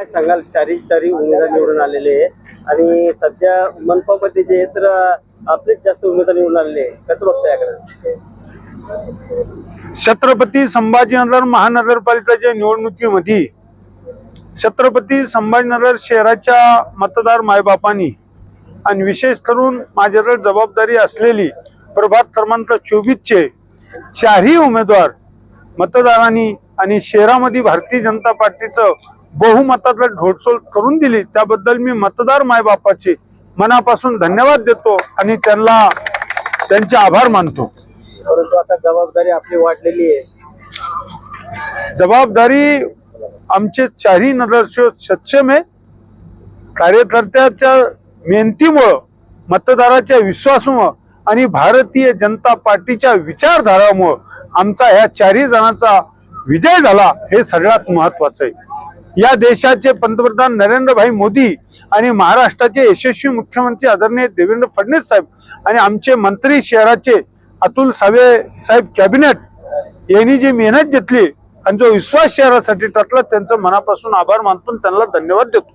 काय सांगाल? चारी उमेदवार निवडून आलेले आहे आणि सध्या मनपामध्ये जे आहे तर आपलेच जास्त उमेदवार निवडून आलेले आहे. कसं बघताय याकडे? छत्रपती संभाजीनगर महानगरपालिकेच्या निवडणुकीमध्ये छत्रपती संभाजीनगर शहराच्या मतदार मायबापांनी आणि विशेष करून माझ्याकडे जबाबदारी असलेली प्रभाग क्रमांक 24 चे चारही उमेदवार मतदारांनी आणि शहरामध्ये भारतीय जनता पार्टीचं बहुमताचा ढोलसोल करून दिली, त्याबद्दल मी मतदार मायबापाचे मनापासून धन्यवाद देतो आणि त्यांना त्यांचे आभार मानतो. परंतु आता जबाबदारी आपली वाढलेली आहे. जबाबदारी आमचे चारही नगरसेवक सक्षम आहे. कार्यकर्त्याच्या मेहनतीमुळं, मतदाराच्या विश्वासामुळं आणि भारतीय जनता पार्टीच्या विचारधारामुळं आमचा ह्या चारही जणांचा विजय झाला, हे सगळ्यात महत्वाचं आहे. या देशाचे पंतप्रधान नरेंद्रभाई मोदी आणि महाराष्ट्राचे यशस्वी मुख्यमंत्री आदरणीय देवेंद्र फडणवीस साहेब आणि आमचे मंत्री शहराचे अतुल सावे साहेब कॅबिनेट यांनी जी मेहनत घेतली आणि जो विश्वास शहरासाठी टाकला, त्यांचा मनापासून आभार मानतो, त्यांना धन्यवाद देतो.